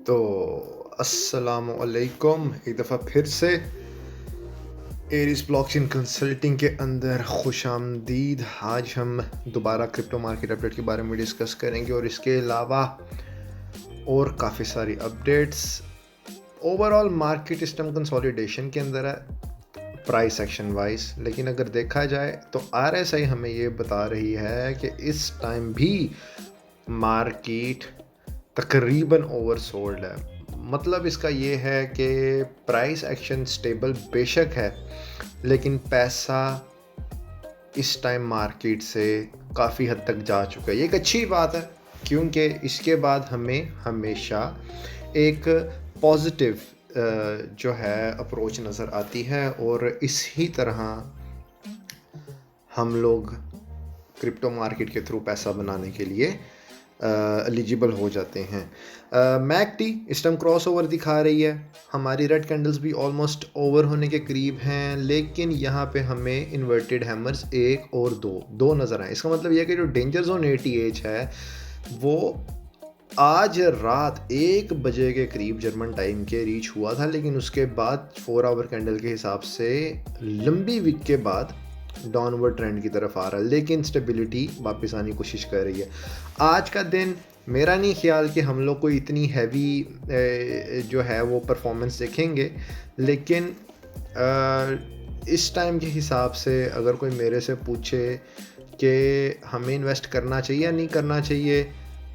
तो अस्सलामुअलैकुम एक दफ़ा फिर से एरिस ब्लॉकचेन कंसल्टिंग के अंदर खुशामदीद। आज हम दोबारा क्रिप्टो मार्केट अपडेट के बारे में डिस्कस करेंगे और इसके अलावा और काफ़ी सारी अपडेट्स। ओवरऑल मार्केट इस टाइम कंसोलिडेशन के अंदर है प्राइस एक्शन वाइज, लेकिन अगर देखा जाए तो आरएसआई हमें ये बता रही है कि इस टाइम भी मार्केट तकरीबन ओवरसोल्ड है। मतलब इसका ये है कि प्राइस एक्शन स्टेबल बेशक है, लेकिन पैसा इस टाइम मार्केट से काफ़ी हद तक जा चुका है। ये एक अच्छी बात है, क्योंकि इसके बाद हमें हमेशा एक पॉजिटिव जो है अप्रोच नज़र आती है और इसी तरह हम लोग क्रिप्टो मार्केट के थ्रू पैसा बनाने के लिए एलिजिबल हो जाते हैं। मैकडी इस टाइम क्रॉस ओवर दिखा रही है, हमारी रेड कैंडल्स भी ऑलमोस्ट ओवर होने के करीब हैं, लेकिन यहाँ पे हमें इन्वर्टेड हैमर्स एक और दो नज़र आए। इसका मतलब यह है कि जो डेंजर जोन 88 है वो आज रात 1 बजे के करीब जर्मन टाइम के रीच हुआ था, लेकिन उसके बाद 4 आवर कैंडल के हिसाब से लंबी वीक के बाद डाउनवर्ड ट्रेंड की तरफ आ रहा है, लेकिन स्टेबिलिटी वापस आने की कोशिश कर रही है। आज का दिन मेरा नहीं ख्याल कि हम लोग को इतनी हैवी जो है वो परफॉर्मेंस देखेंगे, लेकिन इस टाइम के हिसाब से अगर कोई मेरे से पूछे कि हमें इन्वेस्ट करना चाहिए या नहीं करना चाहिए,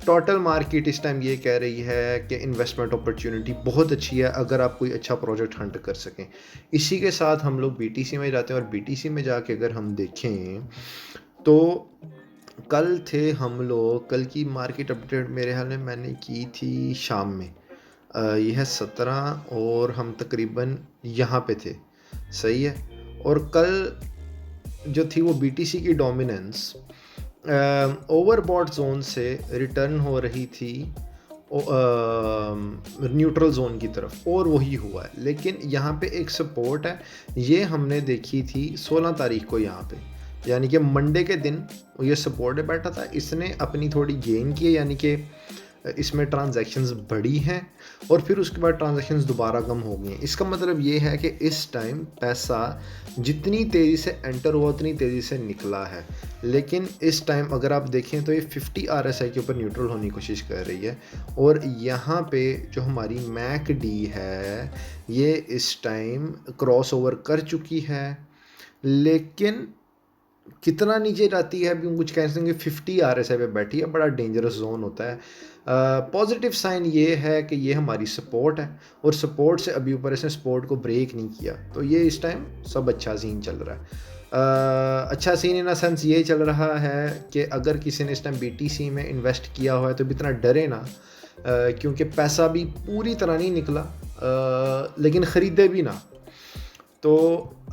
टोटल मार्केट इस टाइम ये कह रही है कि इन्वेस्टमेंट अपॉर्चुनिटी बहुत अच्छी है अगर आप कोई अच्छा प्रोजेक्ट हंट कर सकें। इसी के साथ हम लोग बीटीसी में जाते हैं और बीटीसी में जाके अगर हम देखें तो कल थे हम लोग, कल की मार्केट अपडेट मेरे ख्याल में मैंने की थी शाम में, यह है 17 और हम तकरीबन यहाँ पे थे, सही है। और कल जो थी वो बीटीसी की डोमिनेंस ओवरबॉट जोन से रिटर्न हो रही थी न्यूट्रल जोन की तरफ, और वही हुआ है। लेकिन यहाँ पे एक सपोर्ट है, ये हमने देखी थी 16 तारीख को, यहाँ पे यानी कि मंडे के दिन ये सपोर्ट पे बैठा था। इसने अपनी थोड़ी गेन की है, यानी कि इसमें ट्रांजैक्शंस बढ़ी हैं और फिर उसके बाद ट्रांजैक्शंस दोबारा कम हो गई हैं। इसका मतलब ये है कि इस टाइम पैसा जितनी तेज़ी से एंटर हुआ उतनी तेज़ी से निकला है, लेकिन इस टाइम अगर आप देखें तो ये 50 RSI के ऊपर न्यूट्रल होने की कोशिश कर रही है। और यहाँ पे जो हमारी मैकडी है ये इस टाइम क्रॉस ओवर कर चुकी है, लेकिन कितना नीचे जाती है अभी कुछ कह सकते हैं। 50 RSI पे बैठी है, बड़ा डेंजरस जोन होता है। पॉजिटिव साइन ये है कि ये हमारी सपोर्ट है और सपोर्ट से अभी ऊपर इसने सपोर्ट को ब्रेक नहीं किया, तो ये इस टाइम सब अच्छा सीन चल रहा है। अच्छा सीन इन अ सेंस ये चल रहा है कि अगर किसी ने इस टाइम BTC में इन्वेस्ट किया हुआ है तो भी इतना डरे ना, क्योंकि पैसा भी पूरी तरह नहीं निकला, लेकिन ख़रीदे भी ना। तो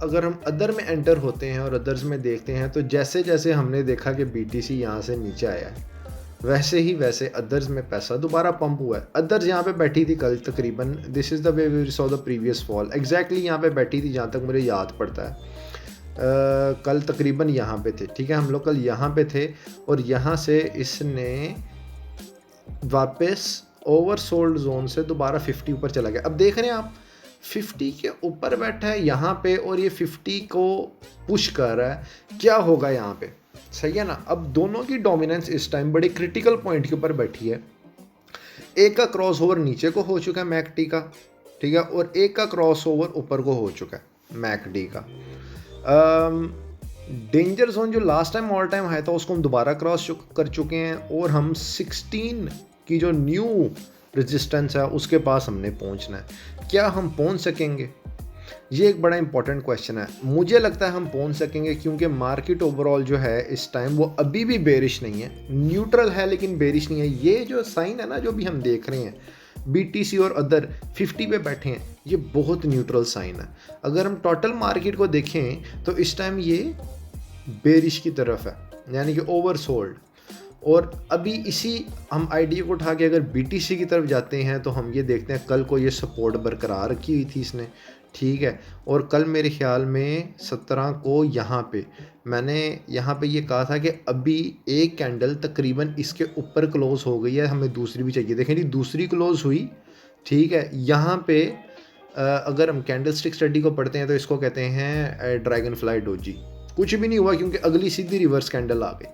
अगर हम अदर में एंटर होते हैं और अदर्स में देखते हैं तो जैसे जैसे हमने देखा कि BTC यहाँ से नीचे आया है, वैसे ही वैसे अदर्स में पैसा दोबारा पंप हुआ है। अदर्स यहाँ पे बैठी थी कल तकरीबन, this is the way we saw the previous fall, exactly यहाँ पे बैठी थी जहाँ तक मुझे याद पड़ता है। कल तकरीबन यहाँ पे थे, ठीक है, हम लोग कल यहाँ पे थे और यहाँ से इसने वापस ओवरसोल्ड जोन से दोबारा 50 ऊपर चला गया। अब देख रहे हैं आप 50 के ऊपर बैठा है यहाँ पे और ये 50 को पुश कर रहा है, क्या होगा यहाँ पे, सही है ना। अब दोनों की डोमिनेंस इस टाइम बड़े क्रिटिकल पॉइंट के ऊपर बैठी है। एक का क्रॉस ओवर नीचे को हो चुका है मैकडी का, ठीक है, और एक का क्रॉस ओवर ऊपर को हो चुका है मैकडी का। डेंजर जोन जो last time all time high था उसको हम दोबारा क्रॉस कर चुके हैं और हम 16 की जो न्यू रेजिस्टेंस है उसके पास हमने पहुंचना है। क्या हम पहुंच सकेंगे, ये एक बड़ा इंपॉर्टेंट क्वेश्चन है। मुझे लगता है हम पहुंच सकेंगे, क्योंकि मार्केट ओवरऑल जो है इस टाइम वो अभी भी बेरिश नहीं है, न्यूट्रल है लेकिन बेरिश नहीं है। ये जो साइन है ना जो भी हम देख रहे हैं, BTC और अदर 50 पे बैठे हैं, ये बहुत न्यूट्रल साइन है। अगर हम टोटल मार्केट को देखें तो इस टाइम ये बेरिश की तरफ है, यानी कि ओवरसोल्ड। और अभी इसी हम आइडिया को उठा के अगर BTC की तरफ जाते हैं तो हम ये देखते हैं कल को ये सपोर्ट बरकरार रखी हुई थी इसने, ठीक है। और कल मेरे ख्याल में 17 को यहाँ पे मैंने यहाँ पे ये कहा था कि अभी एक कैंडल तकरीबन इसके ऊपर क्लोज हो गई है, हमें दूसरी भी चाहिए। देखें जी, दूसरी क्लोज हुई ठीक है, यहाँ पे अगर हम कैंडल स्टिक स्टडी को पढ़ते हैं तो इसको कहते हैं ड्रैगन फ्लाई डोजी। कुछ भी नहीं हुआ क्योंकि अगली सीधी रिवर्स कैंडल आ गई।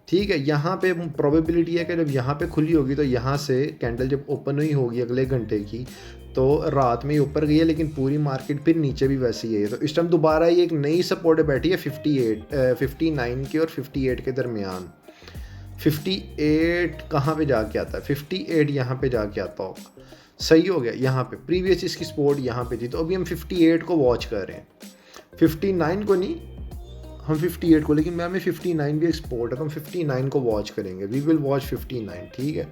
ठीक है, यहाँ पे प्रोबेबिलिटी है कि जब यहाँ पे खुली होगी तो यहाँ से कैंडल जब ओपन हुई होगी अगले घंटे की, तो रात में ही ऊपर गई है, लेकिन पूरी मार्केट फिर नीचे भी वैसी ही है। तो इस टाइम दोबारा ये एक नई सपोर्ट बैठी है 59 के और 58 के दरमियान। 58 कहाँ पे जाके आता है, 58 यहाँ पे जाके आता होगा। सही हो गया, यहाँ पे प्रीवियस इसकी सपोर्ट यहाँ पे थी, तो अभी हम 58 को वॉच कर रहे हैं, 59 को नहीं, हम 58 को, लेकिन मैम 59 भी एक सपोर्ट है तो हम 59 को वॉच करेंगे। We will watch 59। ठीक है,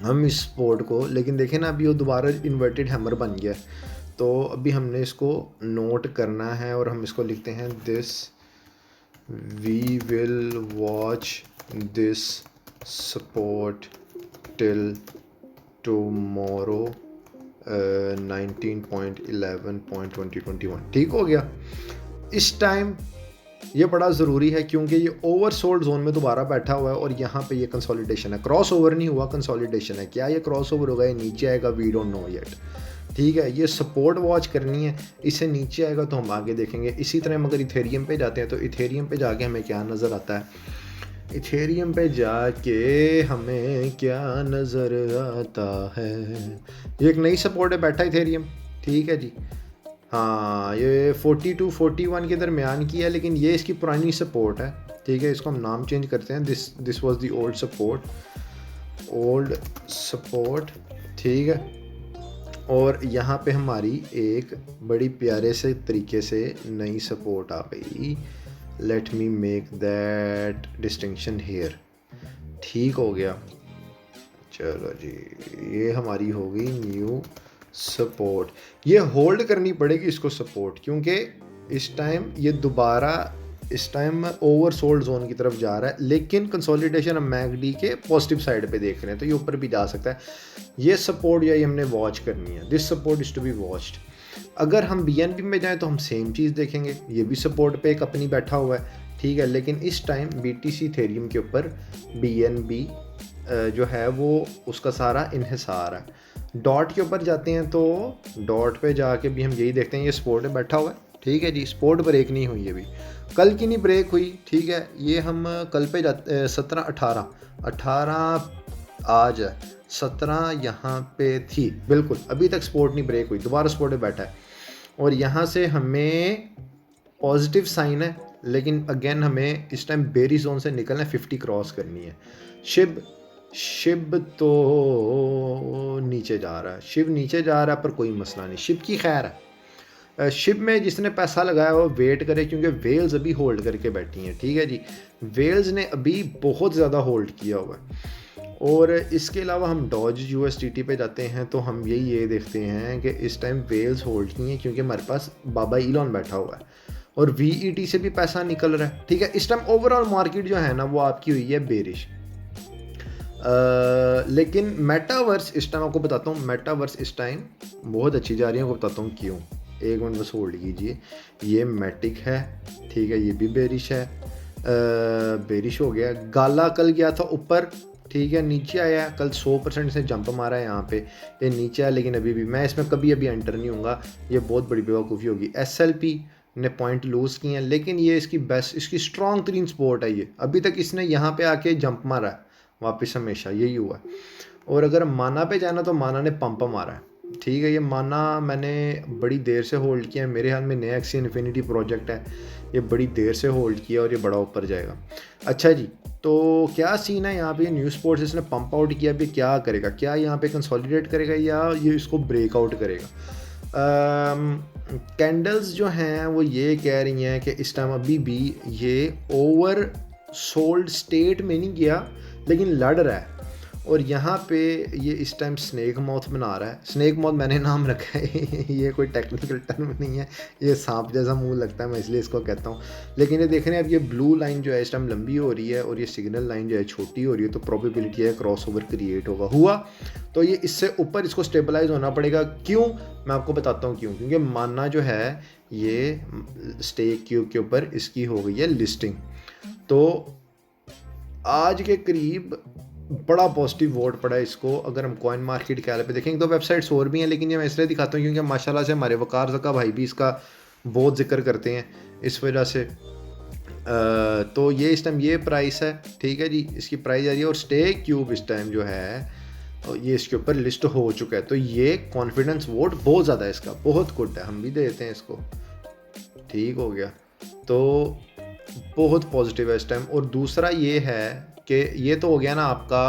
हम इस सपोर्ट को, लेकिन देखें ना अभी वो दोबारा इन्वर्टेड हैमर बन गया, तो अभी हमने इसको नोट करना है और हम इसको लिखते हैं this, we will watch this support till tomorrow 19.11.2021। ठीक हो गया। इस टाइम ये बड़ा ज़रूरी है क्योंकि ये ओवरसोल्ड जोन में दोबारा बैठा हुआ है और यहाँ पे ये कंसोलिडेशन है, क्रॉस ओवर नहीं हुआ, कंसोलिडेशन है। क्या ये क्रॉस ओवर होगा, ये नीचे आएगा, वी डोंट नो येट। ठीक है, ये सपोर्ट वॉच करनी है, इससे नीचे आएगा तो हम आगे देखेंगे। इसी तरह हम अगर इथेरियम पे जाते हैं तो इथेरियम पे जाके हमें क्या नज़र आता है, इथेरियम पे जाके हमें क्या नज़र आता है, ये एक नई सपोर्ट है बैठा इथेरियम। ठीक है जी, हाँ ये 42-41 के दरमियान की है, लेकिन ये इसकी पुरानी सपोर्ट है। ठीक है, इसको हम नाम चेंज करते हैं, this was the old support. ठीक है, और यहाँ पे हमारी एक बड़ी प्यारे से तरीके से नई सपोर्ट आ गई। Let me make that distinction here. ठीक हो गया, चलो जी, ये हमारी हो गई न्यू सपोर्ट। ये होल्ड करनी पड़ेगी इसको सपोर्ट, क्योंकि इस टाइम ये दोबारा इस टाइम ओवरसोल्ड जोन की तरफ जा रहा है, लेकिन कंसोलिडेशन हम मैकडी के पॉजिटिव साइड पे देख रहे हैं, तो ये ऊपर भी जा सकता है। ये सपोर्ट यही हमने वॉच करनी है, this support is to be watched. अगर हम बीएनबी में जाएं तो हम सेम चीज़ देखेंगे, ये भी सपोर्ट पे एक अपनी बैठा हुआ है। ठीक है, लेकिन इस टाइम बीटीसी इथेरियम के ऊपर बीएनबी जो है वो उसका सारा इन्हिसार है। डॉट के ऊपर जाते हैं तो डॉट पे जाके भी हम यही देखते हैं, ये सपोर्ट में बैठा हुआ है। ठीक है जी, सपोर्ट ब्रेक नहीं हुई, ये भी कल की नहीं ब्रेक हुई। ठीक है, ये हम कल पे जाते 17-18 आज है, 17 यहाँ पे थी, बिल्कुल अभी तक सपोर्ट नहीं ब्रेक हुई, दोबारा सपोर्ट में बैठा है और यहाँ से हमें पॉजिटिव साइन है, लेकिन अगेन हमें इस टाइम बेरी जोन से निकलना है, 50 क्रॉस करनी है। शिव तो नीचे जा रहा है, शिव नीचे जा रहा है, पर कोई मसला नहीं, शिव की खैर है। शिव में जिसने पैसा लगाया वो वेट करे, क्योंकि वेल्स अभी होल्ड करके बैठी हैं। ठीक है जी, वेल्स ने अभी बहुत ज़्यादा होल्ड किया हुआ है। और इसके अलावा हम डॉज यूएसडीटी पे जाते हैं तो हम ये देखते हैं कि इस टाइम वेल्स होल्ड की हैं, क्योंकि हमारे पास बाबा इलॉन बैठा हुआ है और वीईटी से भी पैसा निकल रहा है। ठीक है, इस टाइम ओवरऑल मार्केट जो है ना वो आपकी हुई है बेरिश। लेकिन मेटावर्स इस टाइम आपको बताता हूँ, मेटावर्स इस टाइम बहुत अच्छी जा रही है, आपको बताता हूँ क्यों। एक मिनट बस होल्ड कीजिए। ये मैटिक है, ठीक है, ये भी बेरिश है, बेरिश हो गया। गाला कल गया था ऊपर, ठीक है, नीचे आया, कल 100% से जंप मारा है यहाँ पे, ये नीचे है, लेकिन अभी भी मैं इसमें कभी अभी एंटर नहीं होऊंगा, ये बहुत बड़ी बेवकूफ़ी होगी। एसएलपी ने पॉइंट लूज़ किए हैं, लेकिन ये इसकी बेस्ट, इसकी स्ट्रॉन्ग तरीन सपोर्ट है। ये अभी तक इसने यहाँ पे आके जंप मारा है वापस, हमेशा यही हुआ है। और अगर माना पे जाना तो माना ने पंप मारा है। ठीक है, ये माना मैंने बड़ी देर से होल्ड किया है, मेरे हाल में नया एक्सी इन्फिनिटी प्रोजेक्ट है, ये बड़ी देर से होल्ड किया और ये बड़ा ऊपर जाएगा। अच्छा जी, तो क्या सीन है यहाँ पे, न्यू स्पोर्ट्स इसने पंप आउट किया, अभी क्या करेगा, क्या यहाँ पे कंसोलिडेट करेगा या ये इसको ब्रेकआउट करेगा। कैंडल्स जो हैं वो ये कह रही हैं कि इस टाइम अभी भी ये ओवर सोल्ड स्टेट में नहीं गया, लेकिन लड़ रहा है। और यहाँ पे ये इस टाइम स्नेक माउथ बना रहा है। स्नेक माउथ मैंने नाम रखा है ये कोई टेक्निकल टर्म नहीं है, ये सांप जैसा मुंह लगता है, मैं इसलिए इसको कहता हूँ। लेकिन ये देख रहे हैं अब, ये ब्लू लाइन जो है इस टाइम लंबी हो रही है और ये सिग्नल लाइन जो है छोटी हो रही है, तो प्रोबेबिलिटी है क्रॉस ओवर क्रिएट हुआ तो ये इससे ऊपर इसको स्टेबलाइज होना पड़ेगा। क्यों, मैं आपको बताता हूँ क्यों। क्योंकि माना जो है ये स्टेक क्यूब के ऊपर इसकी हो गई है लिस्टिंग, तो आज के करीब बड़ा पॉजिटिव वोट पड़ा है इसको। अगर हम कॉइन मार्केट कैल पे देखेंगे तो वेबसाइट्स और भी हैं, लेकिन ये मैं इसलिए दिखाता हूँ क्योंकि माशाल्लाह से हमारे वकार ज़का भाई भी इसका बहुत जिक्र करते हैं, इस वजह से। तो ये इस टाइम ये प्राइस है, ठीक है जी, इसकी प्राइस आ रही है। और स्टेक क्यूब इस टाइम जो है ये इसके ऊपर लिस्ट हो चुका है, तो ये कॉन्फिडेंस वोट बहुत ज़्यादा है इसका, बहुत गुड है, हम भी देते हैं इसको। ठीक हो गया, तो बहुत पॉजिटिव है इस टाइम। और दूसरा ये है कि ये तो हो गया ना आपका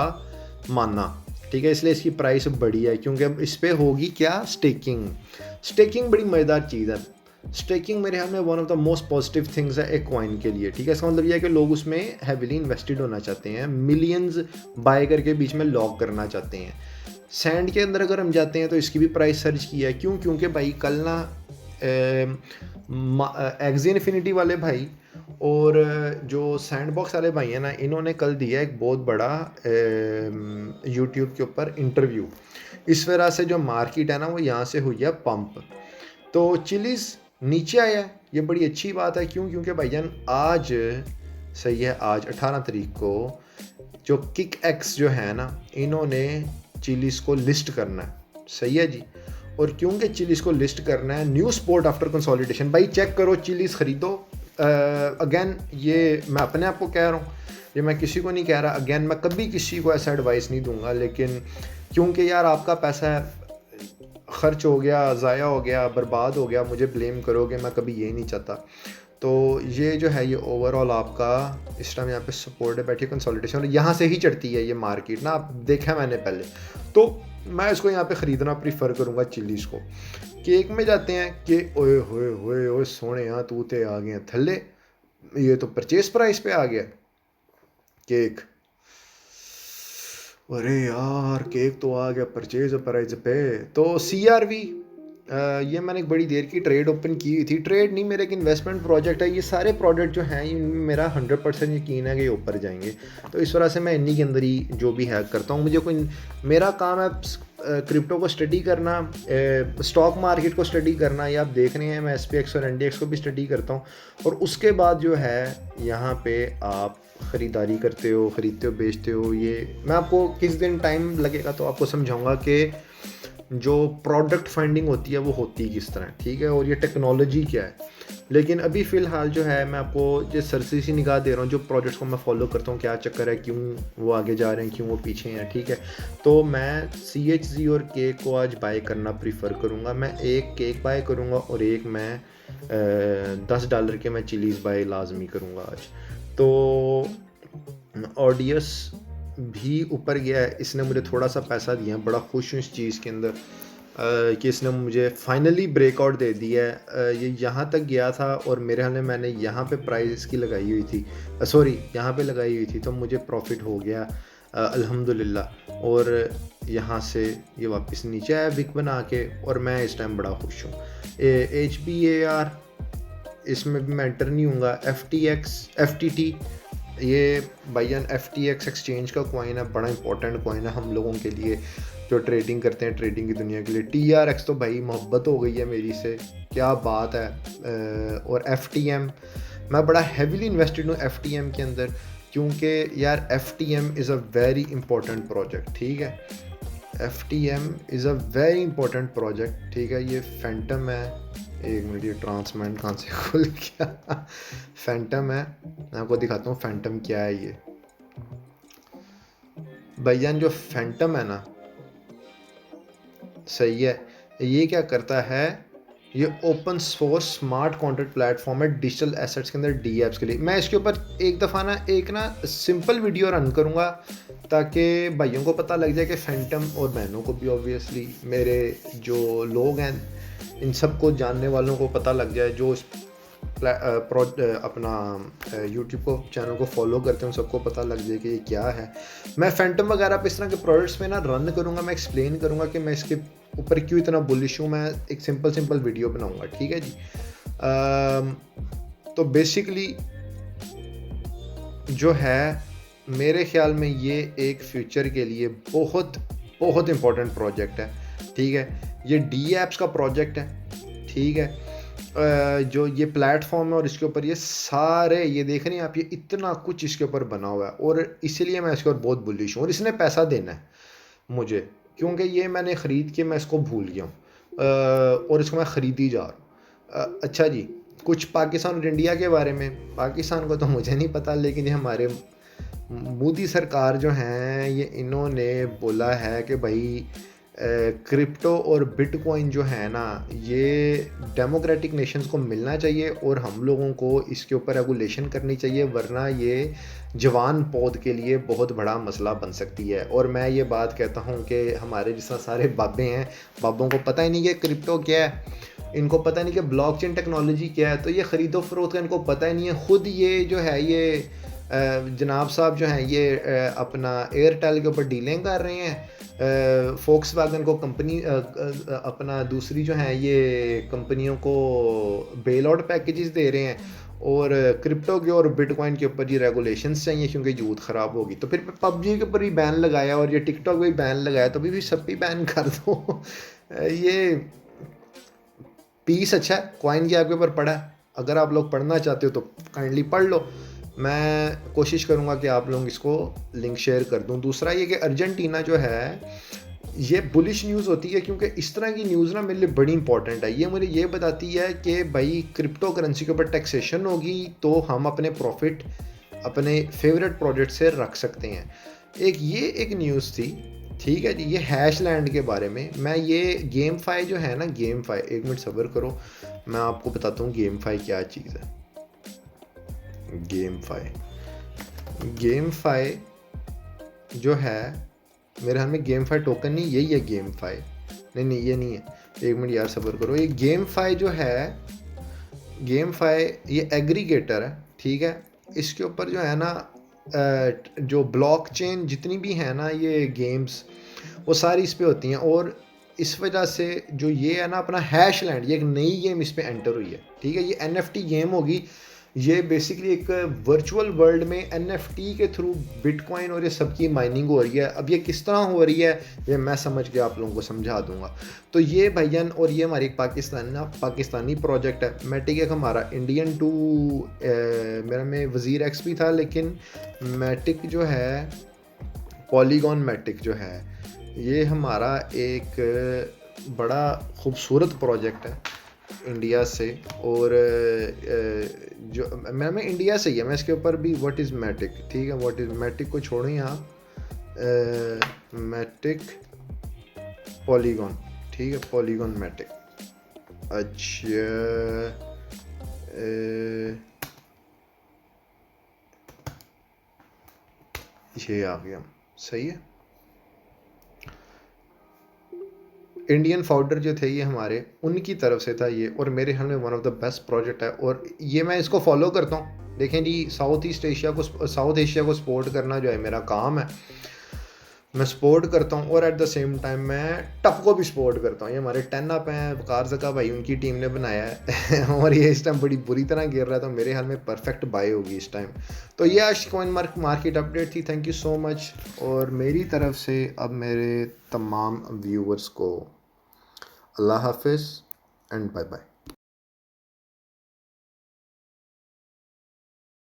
मानना, ठीक है, इसलिए इसकी प्राइस बड़ी है क्योंकि अब इस पर होगी क्या, स्टेकिंग। स्टेकिंग बड़ी मज़ेदार चीज़ है। स्टेकिंग मेरे ख्याल में one of the most positive things है एक कॉइन के लिए, ठीक है। इसका मतलब यह है कि लोग उसमें हैविली इन्वेस्टेड होना चाहते हैं, मिलियंस बाय करके बीच में लॉक करना चाहते हैं। सैंड के अंदर अगर हम जाते हैं तो इसकी भी प्राइस सर्च की है, क्यों, क्योंकि भाई कल ना एक्जी इन्फिनिटी वाले भाई और जो सैंडबॉक्स वाले भाई हैं ना, इन्होंने कल दिया एक बहुत बड़ा यूट्यूब के ऊपर इंटरव्यू। इस वजह से जो मार्केट है ना वो यहाँ से हुई है पंप, तो चिलीज़ नीचे आया है। ये बड़ी अच्छी बात है, क्यों, क्योंकि भाईजान आज सही है, आज 18 तारीख को जो किक एक्स जो है ना, इन्होंने चिलीज़ को लिस्ट करना है, सही है जी। और क्योंकि चिलीज़ को लिस्ट करना है, न्यू स्पोर्ट आफ्टर कंसोलिडेशन, भाई चेक करो, चिलीज़ ख़रीदो। अगेन ये मैं अपने आप को कह रहा हूँ, ये मैं किसी को नहीं कह रहा, अगेन मैं कभी किसी को ऐसा एडवाइस नहीं दूंगा, लेकिन क्योंकि यार आपका पैसा खर्च हो गया, ज़ाया हो गया, बर्बाद हो गया, मुझे ब्लेम करोगे, मैं कभी ये नहीं चाहता। तो ये जो है ये ओवरऑल आपका इस टाइम यहाँ पे सपोर्ट है, बैठी कंसोलिडेशन, और यहाँ से ही चढ़ती है ये मार्केट ना, आप देखा मैंने पहले। तो मैं इसको यहाँ पे ख़रीदना प्रीफर करूँगा चिलीज़ को। केक में जाते हैं कि ओए होए होए ओए सोने यहाँ तूते आ गए थल्ले, ये तो परचेस प्राइस पे आ गया केक। अरे यार केक तो आ गया परचेज प्राइस पे। तो CRV ये मैंने एक बड़ी देर की ट्रेड ओपन की हुई थी, ट्रेड नहीं, मेरा एक इन्वेस्टमेंट प्रोजेक्ट है। ये सारे प्रोजेक्ट जो हैं मेरा 100% यकीन है कि ये ऊपर जाएंगे, तो इस वजह से मैं इन्हीं के अंदर ही जो भी है करता हूँ। मुझे कोई, मेरा काम है क्रिप्टो को स्टडी करना, स्टॉक मार्केट को स्टडी करना, या आप देख रहे हैं मैं SPX और NDX को भी स्टडी करता हूँ। और उसके बाद जो है यहाँ पे आप ख़रीदारी करते हो, ख़रीदते हो, बेचते हो। ये मैं आपको किस दिन टाइम लगेगा तो आपको समझाऊंगा कि जो प्रोडक्ट फाइंडिंग होती है वो होती है किस तरह, ठीक है, और ये टेक्नोलॉजी क्या है। लेकिन अभी फ़िलहाल जो है मैं आपको जो सरसी सी निगाह दे रहा हूँ, जो प्रोजेक्ट्स को मैं फॉलो करता हूँ, क्या चक्कर है, क्यों वो आगे जा रहे हैं, क्यों वो पीछे हैं, ठीक है। तो मैं CHZ और केक को आज बाय करना प्रीफर करूँगा। मैं एक केक बाय करूँगा और एक मैं $10 के मैं चिलीज़ बाय लाजमी करूँगा आज। तो ऑडियस भी ऊपर गया है, इसने मुझे थोड़ा सा पैसा दिया, बड़ा खुश हूँ इस चीज़ के अंदर कि इसने मुझे फाइनली ब्रेकआउट दे दिया है। ये यहाँ तक गया था और मेरे हाल में मैंने यहाँ पे प्राइस की लगाई हुई थी, सॉरी यहाँ पे लगाई हुई थी, तो मुझे प्रॉफिट हो गया अल्हम्दुलिल्लाह। और यहाँ से ये वापस नीचे आया विक बना के, और मैं इस टाइम बड़ा खुश हूँ। HBAR इसमें भी मैं एंटर नहीं हूँगा। FTT ये भाईजान FTX एक्सचेंज का कॉइन है, बड़ा इंपॉर्टेंट कॉइन है हम लोगों के लिए जो ट्रेडिंग करते हैं, ट्रेडिंग की दुनिया के लिए। TRX तो भाई मोहब्बत हो गई है मेरी से, क्या बात है। और FTM मैं बड़ा हैवीली इन्वेस्टेड हूँ FTM के अंदर, क्योंकि यार FTM is a very important project, ठीक है। FTM is a very important project, ठीक है। ये फैंटम है, एक मिनट, ये ट्रांसमेंट कहाँ से खुल गया। फैंटम है, मैं आपको दिखाता हूँ फैंटम क्या है। ये भाईजान जो फैंटम है ना, सही है, ये क्या करता है, ये open source smart contract platform है डिजिटल एसेट्स के अंदर, DApps के लिए। मैं इसके ऊपर एक दफ़ा ना एक सिंपल वीडियो रन करूँगा ताकि भाइयों को पता लग जाए कि फैंटम, और बहनों को भी ऑब्वियसली, मेरे जो लोग हैं इन सब को जानने वालों को पता लग जाए, जो अपना YouTube को चैनल को फॉलो करते हैं, सबको पता लग जाए कि ये क्या है। मैं फैंटम वगैरह पे इस तरह के प्रोडक्ट्स में ना रन करूँगा, मैं एक्सप्लेन करूँगा कि मैं इसके ऊपर क्यों इतना बुलिश हूँ। मैं एक सिंपल वीडियो बनाऊँगा, ठीक है जी। तो बेसिकली जो है मेरे ख्याल में ये एक फ्यूचर के लिए बहुत इंपॉर्टेंट प्रोजेक्ट है, ठीक है। ये DApps का प्रोजेक्ट है, ठीक है। जो ये प्लेटफॉर्म है और इसके ऊपर ये सारे ये देख रहे हैं आप, ये इतना कुछ इसके ऊपर बना हुआ है और इसीलिए मैं इसके ऊपर बहुत बुलिश हूँ और इसने पैसा देना है मुझे, क्योंकि ये मैंने ख़रीद के मैं इसको भूल गया हूँ और इसको मैं ख़रीदी जा रहा हूँ। अच्छा जी, कुछ पाकिस्तान और इंडिया के बारे में। पाकिस्तान को तो मुझे नहीं पता, लेकिन ये हमारे मोदी सरकार जो हैं ये इन्होंने बोला है कि भाई क्रिप्टो और बिटकॉइन जो है ना ये डेमोक्रेटिक नेशंस को मिलना चाहिए और हम लोगों को इसके ऊपर रेगुलेशन करनी चाहिए, वरना ये जवान पौध के लिए बहुत बड़ा मसला बन सकती है। और मैं ये बात कहता हूँ कि हमारे जिस सारे बाबे हैं, बाबों को पता ही नहीं कि क्रिप्टो क्या है, इनको पता नहीं कि ब्लॉकचेन टेक्नोलॉजी क्या है, तो ये ख़रीदो फरोख्त का इनको पता ही नहीं है। ख़ुद ये जो है ये जनाब साहब जो हैं ये अपना एयरटेल के ऊपर डीलिंग कर रहे हैं, फोक्सवैगन को कंपनी अपना दूसरी जो हैं ये कंपनियों को बेल आउट पैकेजेस दे रहे हैं, और क्रिप्टो के और बिटकॉइन के ऊपर ये रेगुलेशंस चाहिए क्योंकि यूथ ख़राब होगी। तो फिर पबजी के ऊपर भी बैन लगाया और ये टिकटॉक पे भी बैन लगाया, तो अभी भी सब भी बैन कर दो। ये पीस अच्छा है, कॉइन की आपके ऊपर पड़ा है, अगर आप लोग पढ़ना चाहते हो तो काइंडली पढ़ लो। मैं कोशिश करूँगा कि आप लोग इसको लिंक शेयर कर दूँ। दूसरा ये कि अर्जेंटीना जो है ये बुलिश न्यूज़ होती है, क्योंकि इस तरह की न्यूज़ ना मेरे लिए बड़ी इंपॉर्टेंट है। ये मुझे ये बताती है कि भाई क्रिप्टो करेंसी के ऊपर टैक्सेशन होगी तो हम अपने प्रॉफिट अपने फेवरेट प्रोजेक्ट से रख सकते हैं। एक न्यूज़ थी, ठीक है जी, ये हैशलैंड के बारे में। मैं ये गेम फाई जो है ना, गेम फाई, एक मिनट सब्र करो, मैं आपको बताता हूँ गेम फाई क्या चीज़ है। गेम फाई जो है मेरे हाथ में गेम फाई टोकन नहीं, यही है गेम फाई, नहीं ये नहीं है, एक मिनट यार सब्र करो। ये गेम फाई जो है, गेम फाई ये एग्रीगेटर है, ठीक है। इसके ऊपर जो है ना जो ब्लॉकचेन जितनी भी है ना ये गेम्स, वो सारी इस पे होती हैं, और इस वजह से जो ये है ना अपना हैशलैंड, ये एक नई गेम इस पे एंटर हुई है, ठीक है। ये NFT गेम होगी, ये बेसिकली एक वर्चुअल वर्ल्ड में NFT के थ्रू बिटकॉइन और ये सब की माइनिंग हो रही है। अब ये किस तरह हो रही है ये मैं समझ के आप लोगों को समझा दूंगा। तो ये भैया, और ये हमारी पाकिस्तानी प्रोजेक्ट है। मैटिक एक हमारा इंडियन टू मेरा में वज़ीर एक्स भी था, लेकिन मैटिक जो है पॉलीगॉन मैटिक जो है ये हमारा एक बड़ा खूबसूरत प्रोजेक्ट है इंडिया से, और जो मैं इंडिया से ही है, मैं इसके ऊपर भी व्हाट इज़ मैटिक, ठीक है, व्हाट इज़ मैटिक को छोड़ें आप, मैटिक पॉलीगॉन, ठीक है, पॉलीगॉन मैटिक। अच्छा ये आ गया, सही है। इंडियन फाउंडर जो थे ये हमारे, उनकी तरफ से था ये, और मेरे ख्याल में one of the best project है, और ये मैं इसको फॉलो करता हूँ। देखें जी, साउथ एशिया को सपोर्ट करना जो है मेरा काम है, मैं सपोर्ट करता हूँ, और एट द सेम टाइम मैं टप को भी सपोर्ट करता हूँ। ये हमारे 10 अप हैं, वकार ज़का भाई उनकी टीम ने बनाया है और ये इस टाइम बड़ी बुरी तरह गिर रहा है, तो मेरे हाल में परफेक्ट बाय होगी इस टाइम। तो ये आज कॉइन मार्केट अपडेट थी, थैंक यू सो मच। और मेरी तरफ से अब मेरे तमाम व्यूवर्स को अल्लाह हाफिज़ एंड बाय बाय।